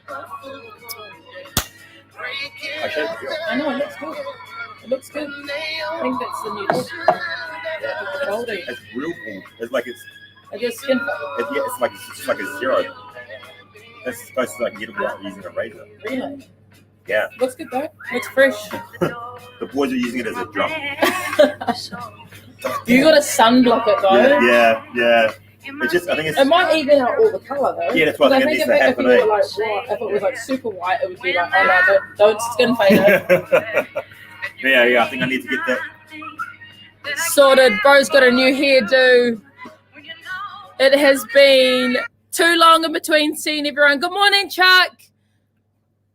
I know, it looks good. It looks good. I think that's the new look. Yeah. Goldie. It's real cool. It's like it's skin. it's just like a zero. It's supposed to like get it without using a razor. Really? Yeah. Looks good though. Looks fresh. The boys are using it as a drum. You got to sunblock it though. Yeah. It might even out all the colour though. Yeah, that's what I think it needs to happen. If it was like super white, it would be like, oh no, don't skin fade it. Yeah, I think I need to get that. Sorted. Bro's got a new hairdo. It has been too long in between seeing everyone. Good morning, Chuck.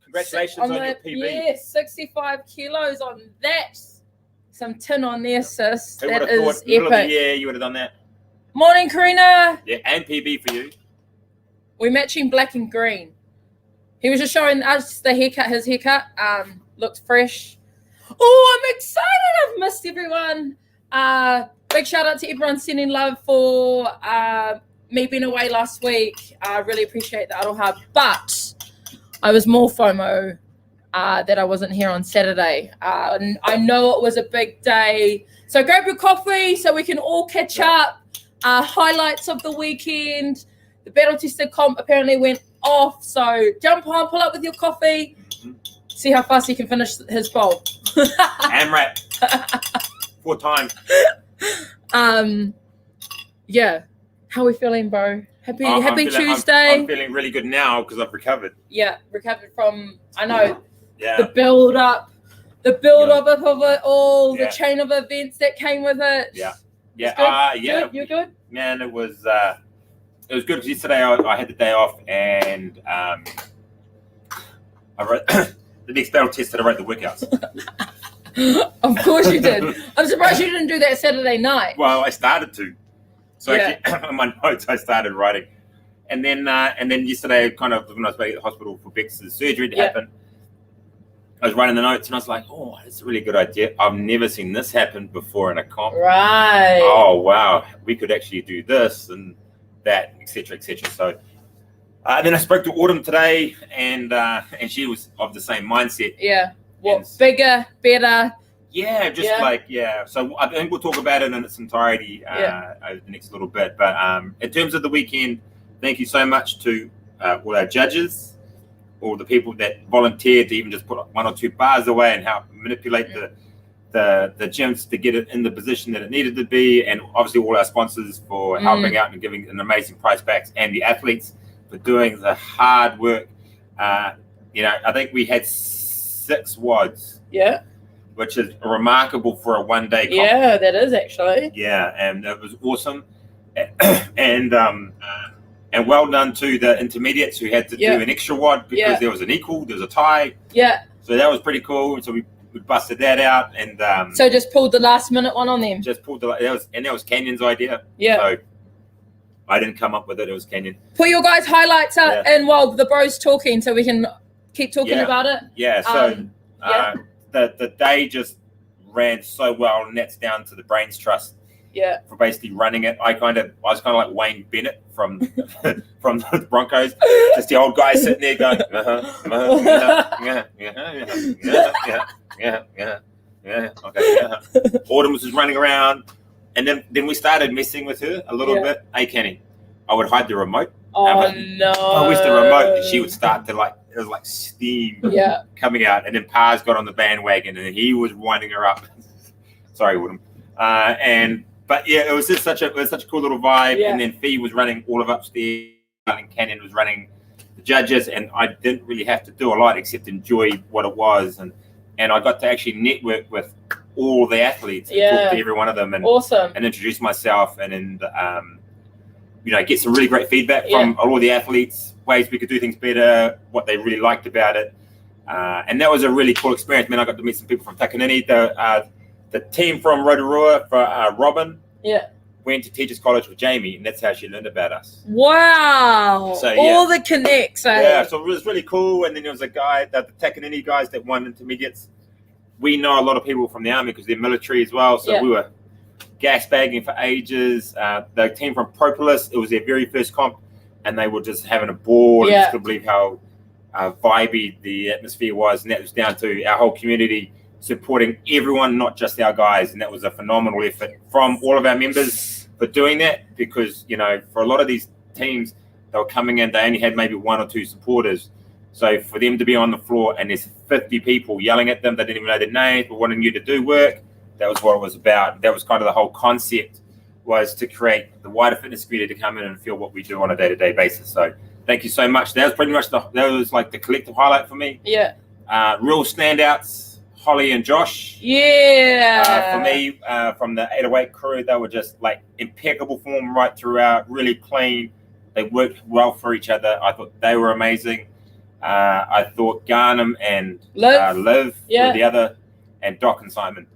Congratulations on your PB. Yes, 65 kilos on that. Some tin on there, sis. Who that would have is thought middle of the epic. year you would have done that? Morning, Karina. Yeah, and PB for you. We're matching black and green. He was just showing us the haircut. His haircut looks fresh. Oh, I'm excited. I've missed everyone. Big shout out to everyone sending love for me being away last week. I really appreciate the Aroha. But I was more FOMO that I wasn't here on Saturday. I know it was a big day. So grab your coffee so we can all catch up. Highlights of the weekend. The battle tested comp apparently went off. So jump on, pull up with your coffee. See how fast he can finish his bowl. AMRAP. 4 times. Yeah. How are we feeling, bro? Happy Tuesday. I'm feeling really good now because I've recovered. Yeah, recovered from, I know, Yeah. the build up of it all, the chain of events that came with it. Yeah. Good? You're good? Man, it was good because yesterday I had the day off and I wrote the next battle test that I wrote the workouts. Of course you did. I'm surprised you didn't do that Saturday night. Well, I started to. So actually, on my notes, I started writing. And then yesterday, kind of when I was back at the hospital for Bex's surgery to happen, I was writing the notes and I was like, oh, that's a really good idea. I've never seen this happen before in a comp. Right. Oh, wow. We could actually do this and that, etc., etc. So then I spoke to Autumn today and she was of the same mindset. Yeah. What, bigger, better? Yeah, So I think we'll talk about it in its entirety over the next little bit. But in terms of the weekend, thank you so much to all our judges, all the people that volunteered to even just put 1 or 2 bars away and help manipulate the gyms to get it in the position that it needed to be, and obviously all our sponsors for helping out and giving an amazing price backs, and the athletes for doing the hard work. I think we had 6 WODs. Yeah. Which is remarkable for a 1-day comp. Yeah, that is actually. Yeah, and it was awesome. And well done to the intermediates who had to do an extra WOD because there was an equal, there was a tie. Yeah. So that was pretty cool. And so we busted that out and so just pulled the last minute one on them. Just pulled that was Canyon's idea. Yeah. So I didn't come up with it, it was Canyon. Put your guys' highlights up and while the bro's talking so we can keep talking about it. Yeah, so the day just ran so well, and that's down to the Brains Trust. Yeah. For basically running it. I was kind of like Wayne Bennett from the Broncos. Just the old guy sitting there going, okay. Autumn was just running around. And then we started messing with her a little bit. Hey, Kenny, I would hide the remote. Oh, no. I wish the remote, and she would start to it was like steam coming out. And then Paz got on the bandwagon and he was winding her up. Sorry, Autumn. But yeah, it was just such a cool little vibe. Yeah. And then Fee was running all of upstairs, and Canyon was running the judges, and I didn't really have to do a lot except enjoy what it was. And I got to actually network with all the athletes and talk to every one of them and introduce myself and get some really great feedback from all the athletes, ways we could do things better, what they really liked about it. And that was a really cool experience. Man, I got to meet some people from Takanini. The team from Rotorua, for Robin, went to Teachers College with Jamie, and that's how she learned about us. Wow. So, all the connects. Yeah, so it was really cool. And then there was a guy, the Takanini guys that won intermediates. We know a lot of people from the army because they're military as well. So we were gas bagging for ages. The team from Propolis, it was their very first comp, and they were just having a ball. I just couldn't believe how vibey the atmosphere was, and that was down to our whole community supporting everyone, not just our guys. And that was a phenomenal effort from all of our members for doing that, because, you know, for a lot of these teams, they were coming in, they only had maybe 1 or 2 supporters. So for them to be on the floor and there's 50 people yelling at them, they didn't even know their names, but wanting you to do work, that was what it was about. That was kind of the whole concept, was to create the wider fitness community to come in and feel what we do on a day-to-day basis. So thank you so much. That was pretty much that was like the collective highlight for me. Yeah. Real standouts, Holly and Josh. Yeah. For me, from the 808 crew, they were just like impeccable form right throughout, really clean. They worked well for each other. I thought they were amazing. I thought Garnham and Liv were the other, and Doc and Simon.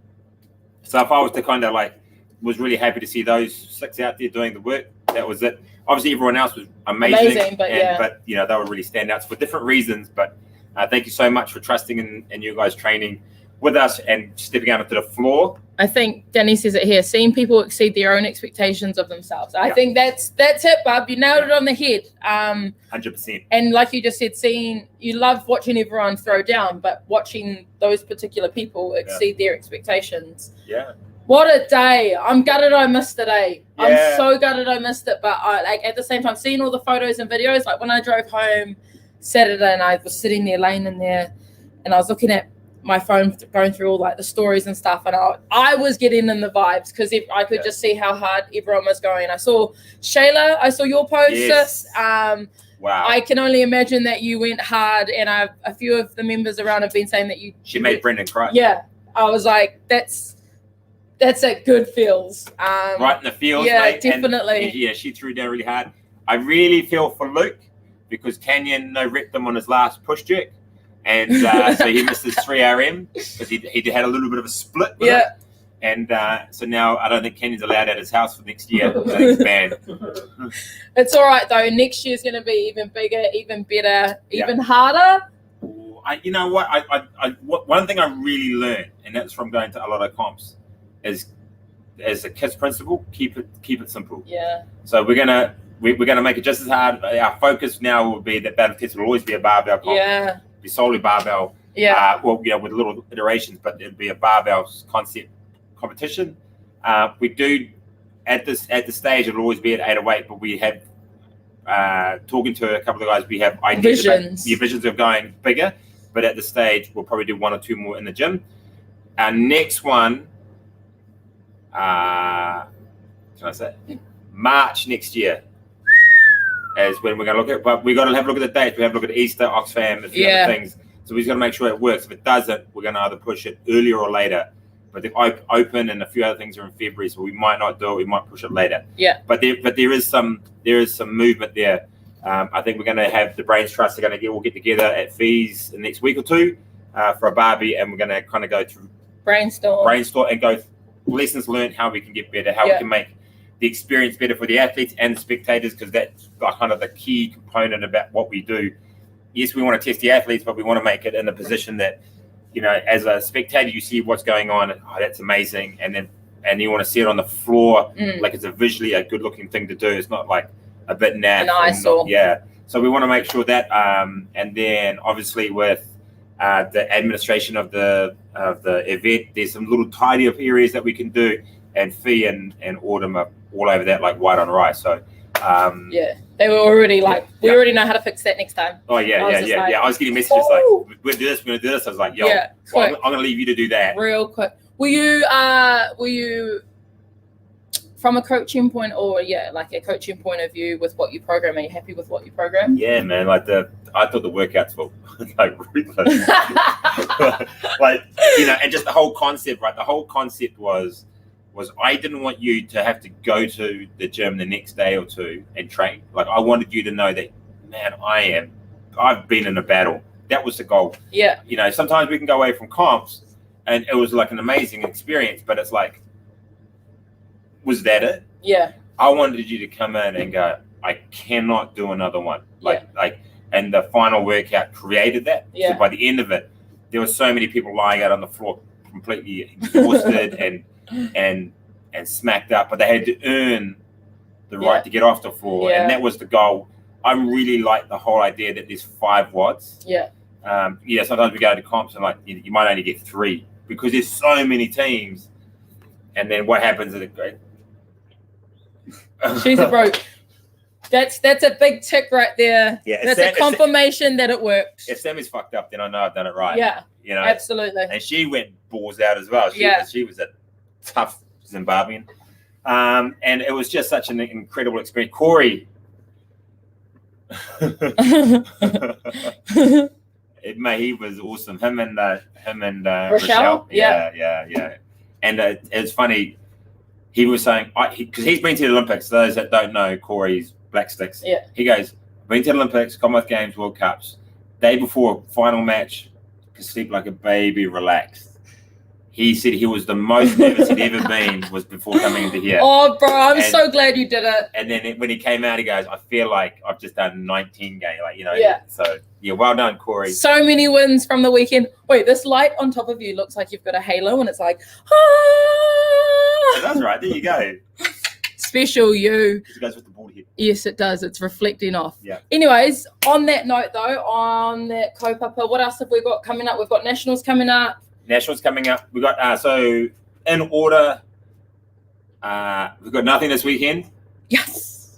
So if I was to kind of like, was really happy to see those 6 out there doing the work. That was it. Obviously, everyone else was amazing, but you know, they were really standouts for different reasons. But thank you so much for trusting in you guys training with us and stepping out onto the floor. I think Danny says it here, seeing people exceed their own expectations of themselves. I think that's it, bub. You nailed it on the head. 100%. And like you just said, you love watching everyone throw down, but watching those particular people exceed their expectations. Yeah. What a day. I'm gutted I missed the day. Yeah. I'm so gutted I missed it. But at the same time, seeing all the photos and videos, like when I drove home Saturday and I was sitting there, laying in there, and I was looking at my phone, going through all like the stories and stuff, and I was getting in the vibes, because I could just see how hard everyone was going. I saw Shayla, I saw your post, sis. Wow. I can only imagine that you went hard, and a few of the members around have been saying that she made Brendan cry. Yeah, I was like, that's at good feels. Right in the feels, yeah, mate. definitely. And, yeah, she threw down really hard. I really feel for Luke, because Canyon ripped him on his last push jerk. And so he missed his 3 RM because he had a little bit of a split with it. And so now I don't think Kenyon's allowed at his house for next year. So he's banned. It's all right, though. Next year's going to be even bigger, even better, even harder. You know what? One thing I really learned, and that's from going to a lot of comps, is as a kids principle, keep it simple. Yeah. So we're gonna make it just as hard. Our focus now will be that battle test will always be a barbell comp. Yeah. Be solely barbell. Yeah. Well, you know, with little iterations, but it'd be a barbell concept competition. We do at the stage it'll always be at 808, but we have talking to a couple of guys, we have ideas visions of going bigger, but at the stage we'll probably do 1 or 2 more in the gym. Our next one, March next year, is when we're going to look at, but we got to have a look at the dates. We have to look at Easter, Oxfam, a few other things. So we've got to make sure it works. If it doesn't, we're going to either push it earlier or later. But the open and a few other things are in February, so we might not do it. We might push it later. Yeah. But there is some movement there. I think we're going to have the Brains Trust are going to get together at Fees the next week or 2 for a barbie, and we're going to kind of go through brainstorm and go lessons learned, how we can get better, how we can make the experience better for the athletes and the spectators, because that's kind of the key component about what we do. Yes, we want to test the athletes, but we want to make it in a position that, you know, as a spectator, you see what's going on. Oh, that's amazing. And you want to see it on the floor, like it's visually a good looking thing to do. It's not like a bit naff. So we want to make sure that, and then obviously with the administration of the event, there's some little tidy up areas that we can do, and Fee and Autumn are all over that like white on rice. So they were already like, we already know how to fix that next time. Oh yeah. I was getting messages like, we're gonna do this. I was like, yo, well, I'm gonna leave you to do that real quick. Were you from a coaching point, or like a coaching point of view with what you program? Are you happy with what you program? Yeah, man. Like I thought the workouts were like ruthless. Like, you know, and just the whole concept, right? The whole concept was I didn't want you to have to go to the gym the next day or 2 and train. Like, I wanted you to know that, man, I've been in a battle. That was the goal. Yeah. You know, sometimes we can go away from comps and it was like an amazing experience, but it's like, was that it? Yeah. I wanted you to come in and go, I cannot do another one. And the final workout created that. Yeah. So by the end of it, there were so many people lying out on the floor, completely exhausted and smacked up, but they had to earn the right to get off the floor, and that was the goal. I'm really like the whole idea that there's 5 WODs. Yeah. Sometimes we go to comps and like you might only get 3 because there's so many teams. And then what happens is she's a broke. That's a big tick right there. Yeah, that's a confirmation that it worked. If Sammy's fucked up, then I know I've done it right. Yeah. Absolutely. And she went balls out as well. She was a tough Zimbabwean. And it was just such an incredible experience. Corey. He was awesome. Him and Rochelle. Yeah. And it's funny. He was saying, because he's been to the Olympics. Those that don't know, Corey's Black Sticks. Yeah. He goes, been to the Olympics, Commonwealth Games, World Cups. Day before final match, could sleep like a baby, relaxed. He said he was the most nervous he'd ever been was before coming into here. Oh, bro, I'm so glad you did it. And then when he came out, he goes, I feel like I've just done 19 games. Yeah. So, well done, Corey. So many wins from the weekend. Wait, this light on top of you looks like you've got a halo, and it's like, That's right. There you go. Special you. It goes with the board head. Yes, it does. It's reflecting off. Yeah. Anyways, on that note, though, on that kaupapa, what else have we got coming up? We've got Nationals coming up. Nationals coming up. We got so in order. We've got nothing this weekend. Yes.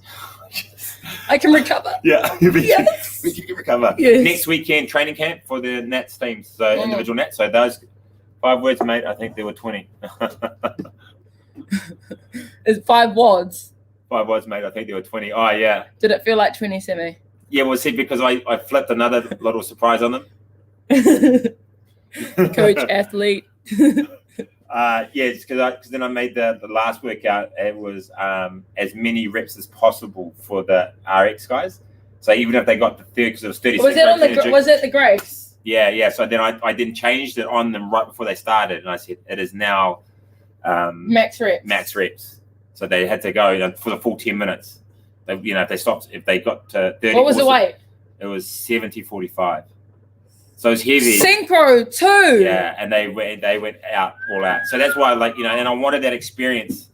I can recover. Yeah. Yes. We can recover. Yes. Next weekend training camp for the Nats teams. So individual Nats. So those 5 words, mate. I think there were 20. It's 5 WODs. 5 words, mate. I think there were 20. Oh yeah. Did it feel like 20, Sammy? Yeah. Well, see, because I flipped another little surprise on them. Coach, athlete. Because then I made the last workout. It was as many reps as possible for the RX guys. So even if they got the third, because it was 30. Was it the Grace? Yeah. So then I didn't change it on them right before they started, and I said it is now max reps. So they had to go for the full 10 minutes. If they got to 30. What was the weight? It was 70-45. So it's heavy. Synchro too. Yeah, and they went all out. So that's why, and I wanted that experience.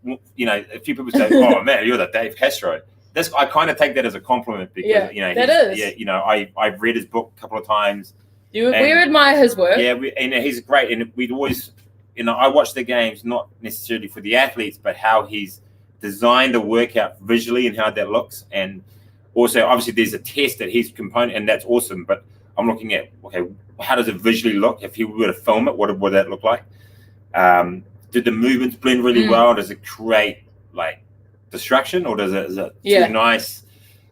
A few people say, "Oh man, you're the Dave Castro." I kind of take that as a compliment because I've read his book a couple of times. We admire his work. Yeah, and he's great. And we'd always, I watch the games not necessarily for the athletes, but how he's designed a workout visually and how that looks. And also, obviously, there's a test that he's component, and that's awesome. But I'm looking at, okay, how does it visually look? If he were to film it, what would that look like? Did the movements blend really well? Does it create distraction, or is it too nice?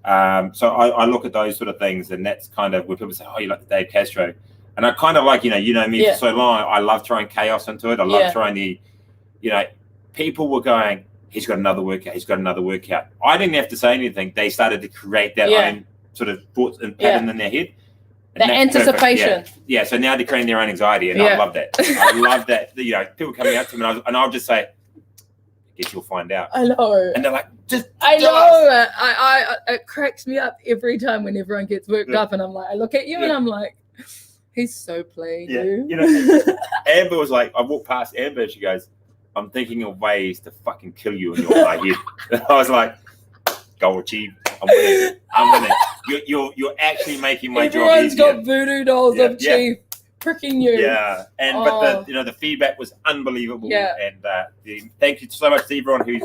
So I look at those sort of things, and that's kind of where people say, oh, you like the Dave Castro. And I kind of like, you know me for so long, I love throwing chaos into it. I love throwing people were going, he's got another workout. I didn't have to say anything. They started to create their own sort of thoughts and pattern in their head. The anticipation. Yeah, so now they're creating their own anxiety, and I love that. I love that. People coming up to me, and I'll just say, I guess you'll find out. I know. And they're like, I know. It cracks me up every time when everyone gets worked up, and I'm like, I look at you and I'm like, he's so played. Yeah. Amber was like, I walked past Amber, and she goes, I'm thinking of ways to fucking kill you in your head. I was like, goal achieved. I'm winning. You're actually making my job easier. Everyone's got voodoo dolls of Chief pricking you. Yeah, but the feedback was unbelievable. Yeah, and thank you so much to everyone who's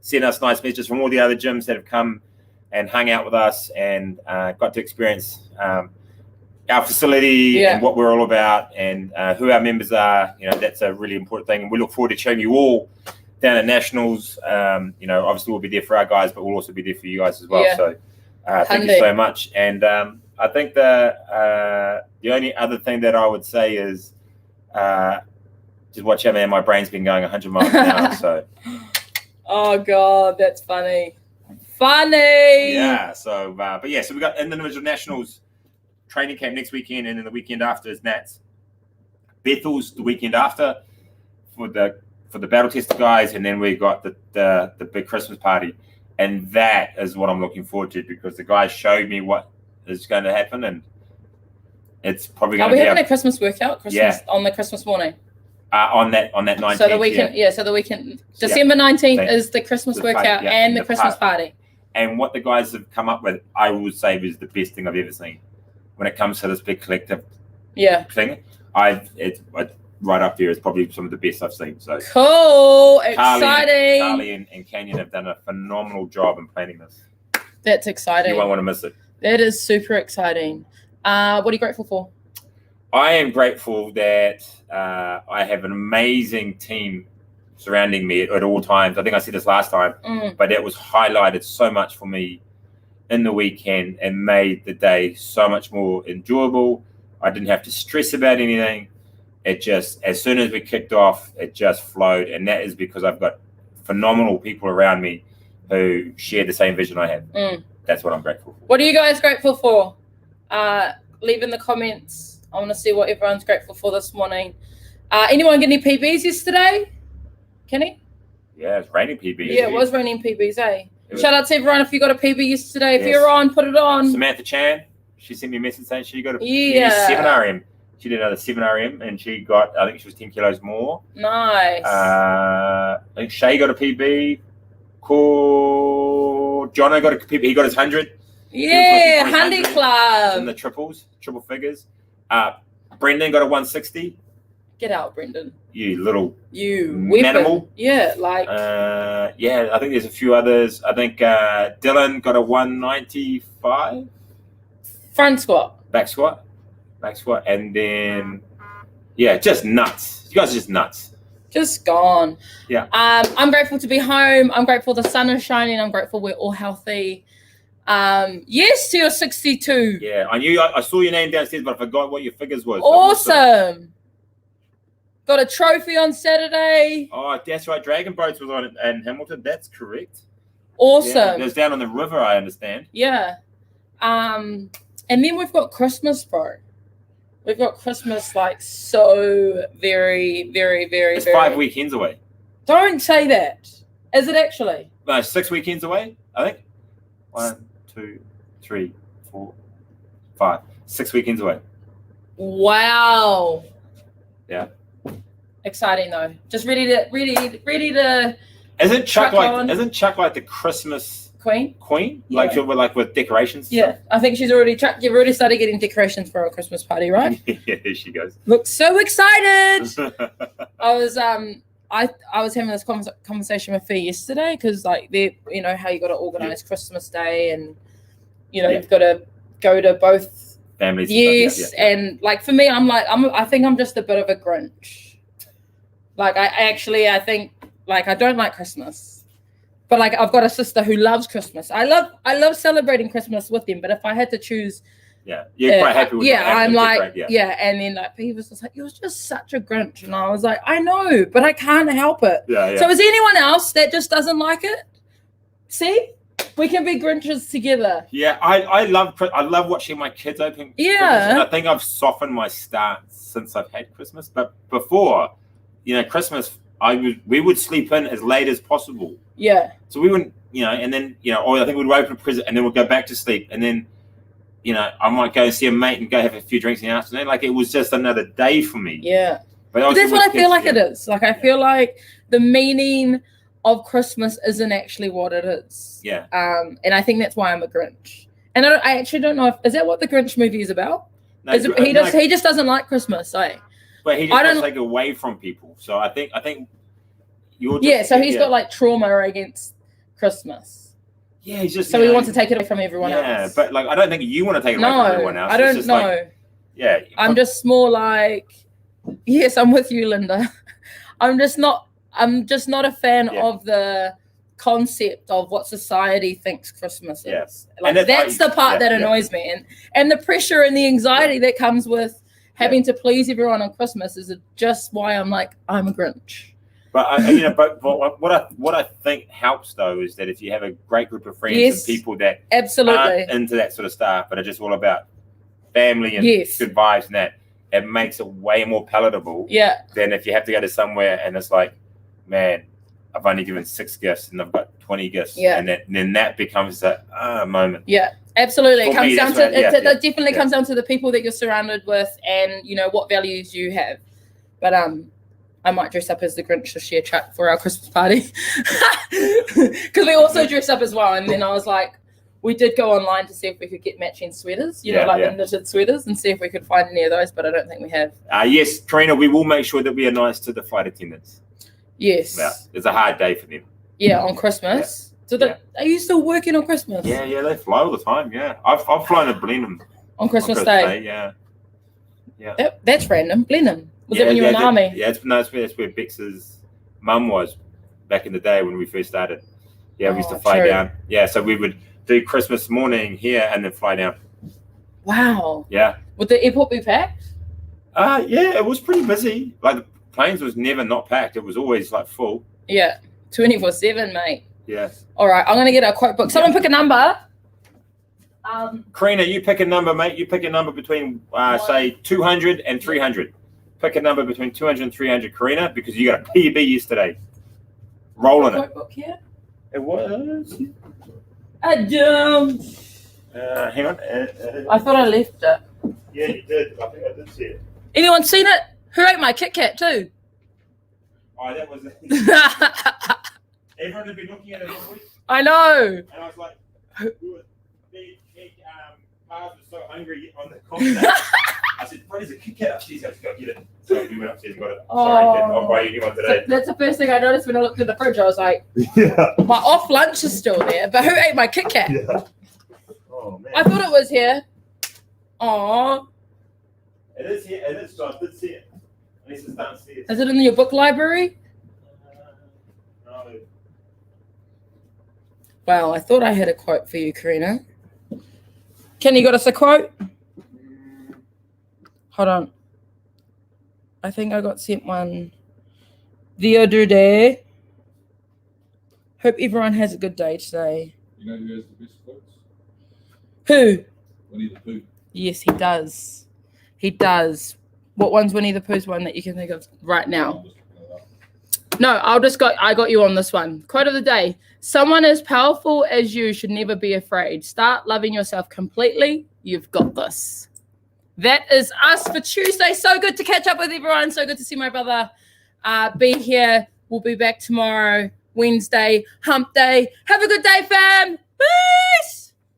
sent us nice messages from all the other gyms that have come and hung out with us and got to experience our facility and what we're all about and who our members are. That's a really important thing, and we look forward to showing you all down at Nationals. Obviously we'll be there for our guys, but we'll also be there for you guys as well. So thank you so much. And I think the only other thing that I would say is just watch out, man. My brain's been going 100 miles an hour. So. Oh God, that's funny. Yeah. So, so we got individual Nationals training camp next weekend, and then the weekend after is Nats. Bethel's the weekend after for the battle tester guys, and then we got the big Christmas party, and that is what I'm looking forward to because the guys showed me what is going to happen, and it's probably going to be. Are we having a Christmas workout? On the Christmas morning. On that 19th. So the weekend, so the weekend, December 19th is the Christmas workout and the Christmas party. And what the guys have come up with, I would say, is the best thing I've ever seen when it comes to this big collective thing. It's right up there. It's probably some of the best I've seen. So cool, exciting. Carly and Canyon have done a phenomenal job in planning this. That's exciting. You won't want to miss it. That is super exciting. What are you grateful for? I am grateful that I have an amazing team surrounding me at all times. I think I said this last time, but it was highlighted so much for me in the weekend and made the day so much more enjoyable. I didn't have to stress about anything. It just, as soon as we kicked off, it just flowed. And that is because I've got phenomenal people around me who share the same vision I have. That's what I'm grateful for. What are you guys grateful for? Leave in the comments. I want to see what everyone's grateful for this morning. Anyone get any PBs yesterday? Kenny? Yeah, it's raining PBs. Yeah, it was raining PBs, eh? Shout out to everyone if you got a PB yesterday. If you're on, put it on. Samantha Chan, she sent me a message saying she got a 7 RM. She did another 7 RM and she got, I think she was 10 kilos more. Nice. I think Shay got a PB. Cool. Jono got a PB. He got his 100. Yeah, 100 Club. In the triple figures. Brendan got a 160. Get out, Brendan. You little manimal. Yeah, like. I think there's a few others. I think Dylan got a 195. Front squat. Back squat. And then, just nuts. You guys are just nuts. Just gone. Yeah. I'm grateful to be home. I'm grateful the sun is shining. I'm grateful we're all healthy. Yes to your 62. Yeah, I saw your name downstairs, but I forgot what your figures was. Awesome. Got a trophy on Saturday. Oh, that's right. Dragon Boats was on in Hamilton. That's correct. Awesome. Yeah, it was down on the river, I understand. Yeah. And then we've got Christmas, bro. We've got Christmas like so very, very, very, It's 5 weekends away. Don't say that. Is it actually? No, 6 weekends away, I think. 1, 2, 3, 4, 5. 6 weekends away. Wow. Yeah. Exciting though. Just ready to. Isn't Chuck like the Christmas Queen? Yeah. Like with decorations? Yeah, I think she's already. You've already started getting decorations for our Christmas party, right? Yeah, there she goes. Look so excited. I was having this conversation with Fee yesterday because like how you got to organize Christmas Day and you've got to go to both families. Yes, and like for me, I think I'm just a bit of a Grinch. Like I think like I don't like Christmas, but like I've got a sister who loves Christmas. I love celebrating Christmas with them. But if I had to choose, you're quite happy with that. I'm like and then like he was just like, you're just such a Grinch, and I was like, I know, but I can't help it. So is anyone else that just doesn't like it? See, we can be Grinches together. Yeah, I love watching my kids open. Yeah, and I think I've softened my stance since I've had Christmas. But before, Christmas, we would sleep in as late as possible. Yeah. So we wouldn't, and then or I think we'd open a present and then we'd go back to sleep, and then I might go and see a mate and go have a few drinks in the afternoon. Like it was just another day for me. Yeah. But that's what I feel like it is. Like I feel like the meaning of Christmas isn't actually what it is. Yeah. And I think that's why I'm a Grinch. And I actually don't know is that what the Grinch movie is about? No, he just doesn't like Christmas, eh? But he just doesn't take away from people. So I think you're just, so he's got like trauma against Christmas. Yeah, he's just so he wants to take it away from everyone else. Yeah, but like I don't think you want to take it away from everyone else. I don't know. Like, I'm just more like, yes, I'm with you, Linda. I'm just not a fan of the concept of what society thinks Christmas is. Like that's the part that annoys me, and the pressure and the anxiety that comes with having to please everyone on Christmas is just why I'm like, I'm a Grinch. But but what I think helps though is that if you have a great group of friends and people that aren't into that sort of stuff, but are just all about family and good vibes and that, it makes it way more palatable. Yeah. Than if you have to go to somewhere and it's like, man, I've only given 6 gifts and I've got 20 gifts. Yeah. And then that becomes a moment. Yeah. Absolutely. It comes down to it definitely comes down to the people that you're surrounded with and what values you have. But I might dress up as the Grinch this year, Chuck, for our Christmas party. Because we also dress up as well. And then I was like, we did go online to see if we could get matching sweaters, the knitted sweaters, and see if we could find any of those, but I don't think we have. Yes, Karina, we will make sure that we are nice to the flight attendants. Yes. Yeah, it's a hard day for them. Yeah, on Christmas. Yeah. So are you still working on Christmas? Yeah, they fly all the time, yeah. I've flown to Blenheim. On Christmas Day? Yeah. That's random. Blenheim. Was that when you were in the army? Yeah, that's where Bex's mum was back in the day when we first started. Yeah, we used to fly down. Yeah, so we would do Christmas morning here and then fly down. Wow. Yeah. Would the airport be packed? Yeah, it was pretty busy. Like the planes was never not packed. It was always like full. Yeah, 24/7, mate. Yes. All right, I'm gonna get a quote book. Someone pick a number. Karina, you pick a number, mate. You pick a number between say 200 and 300. Pick a number between 200 and 300, Karina, because you got a PB yesterday. Rolling it. Quote book here. It was. I don't. Hang on. I thought I left it. Yeah, you did. I think I did see it. Anyone seen it? Who ate my Kit Kat too? Oh, that was it. Everyone had been looking at it all week. I know. And I was like, Paz was so hungry on the conversation. I said, "What is a Kit Kat upstairs? Let's go get it." So we went upstairs and got it. Sorry, kid, I'll buy you a new one today. That's the first thing I noticed when I looked in the fridge. I was like, yeah. My off lunch is still there, but who ate my Kit Kat? Yeah. Oh, man. I thought it was here. Aww. It is here. It is, John. I did see it. Unless it's downstairs. Is it in your book library? No. Wow, I thought I had a quote for you, Karina. Can you got us a quote? Hold on. I think I got sent one the other day. Hope everyone has a good day today. You know who has the best quotes? Who? Winnie the Pooh. Yes, he does. He does. What one's Winnie the Pooh's one that you can think of right now? No, I got you on this one. Quote of the day. Someone as powerful as you should never be afraid. Start loving yourself completely. You've got this. That is us for Tuesday. So good to catch up with everyone. So good to see my brother be here. We'll be back tomorrow, Wednesday, hump day. Have a good day, fam. Peace.